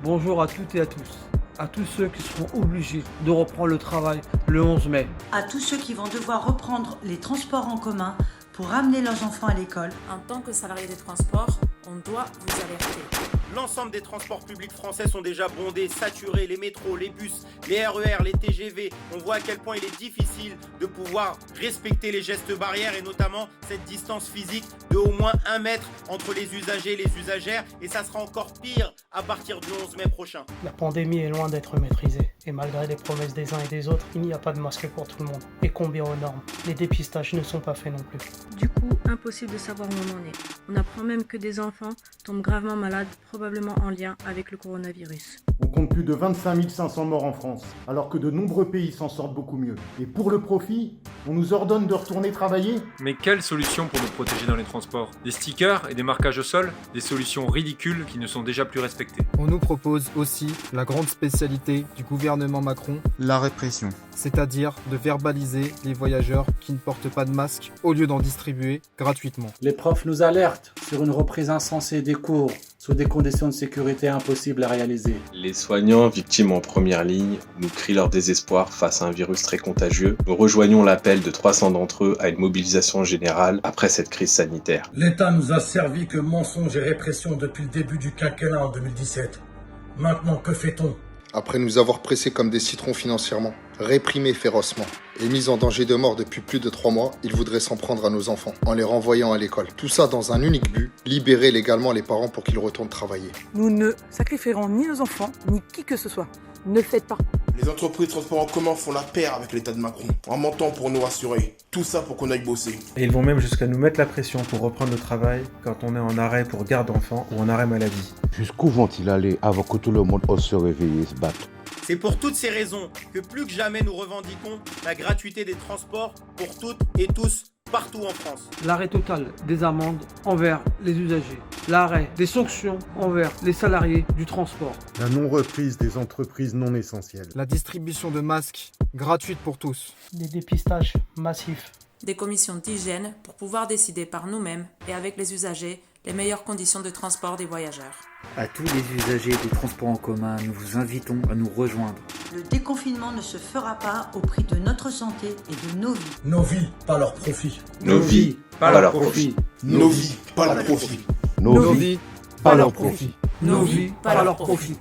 Bonjour à toutes et à tous ceux qui seront obligés de reprendre le travail le 11 mai. À tous ceux qui vont devoir reprendre les transports en commun pour ramener leurs enfants à l'école. En tant que salarié des transports, on doit vous alerter. L'ensemble des transports publics français sont déjà bondés, saturés, les métros, les bus, les RER, les TGV. On voit à quel point il est difficile de pouvoir respecter les gestes barrières et notamment cette distance physique de au moins 1 mètre entre les usagers et les usagères. Et ça sera encore pire à partir du 11 mai prochain. La pandémie est loin d'être maîtrisée. Et malgré les promesses des uns et des autres, il n'y a pas de masque pour tout le monde. Et combien aux normes, les dépistages ne sont pas faits non plus. Du coup, impossible de savoir où on en est. On apprend même que des enfants tombent gravement malades, probablement en lien avec le coronavirus. On compte plus de 25 500 morts en France, alors que de nombreux pays s'en sortent beaucoup mieux. Et pour le profit, on nous ordonne de retourner travailler ? Mais quelle solution pour nous protéger dans les transports ? Des stickers et des marquages au sol ? Des solutions ridicules qui ne sont déjà plus respectées. On nous propose aussi la grande spécialité du gouvernement Macron, la répression. C'est-à-dire de verbaliser les voyageurs qui ne portent pas de masque au lieu d'en distribuer gratuitement. Les profs nous alertent sur une reprise insensée des cours sous des conditions de sécurité impossibles à réaliser. Les soignants, victimes en première ligne, nous crient leur désespoir face à un virus très contagieux. Nous rejoignons l'appel de 300 d'entre eux à une mobilisation générale après cette crise sanitaire. L'État nous a servi que mensonges et répression depuis le début du quinquennat en 2017. Maintenant, que fait-on ? Après nous avoir pressés comme des citrons financièrement, réprimés férocement et mis en danger de mort depuis plus de 3 mois, ils voudraient s'en prendre à nos enfants en les renvoyant à l'école. Tout ça dans un unique but, libérer légalement les parents pour qu'ils retournent travailler. Nous ne sacrifierons ni nos enfants, ni qui que ce soit. Ne le faites pas. Les entreprises de transport en commun font la paire avec l'État de Macron, en mentant pour nous rassurer. Tout ça pour qu'on aille bosser. Et ils vont même jusqu'à nous mettre la pression pour reprendre le travail quand on est en arrêt pour garde d'enfants ou en arrêt maladie. Jusqu'où vont-ils aller avant que tout le monde ose se réveiller et se battre ? C'est pour toutes ces raisons que plus que jamais nous revendiquons la gratuité des transports pour toutes et tous partout en France. L'arrêt total des amendes envers les usagers. L'arrêt des sanctions envers les salariés du transport. La non-reprise des entreprises non essentielles. La distribution de masques gratuite pour tous. Des dépistages massifs. Des commissions d'hygiène pour pouvoir décider par nous-mêmes et avec les usagers les meilleures conditions de transport des voyageurs. À tous les usagers des transports en commun, nous vous invitons à nous rejoindre. Le déconfinement ne se fera pas au prix de notre santé et de nos vies. Nos vies, pas leur profit. Nos vies, pas leur profit. Nos vies, pas leur profit. Nos vies, pas leur profit. Nos vies, pas leur profit.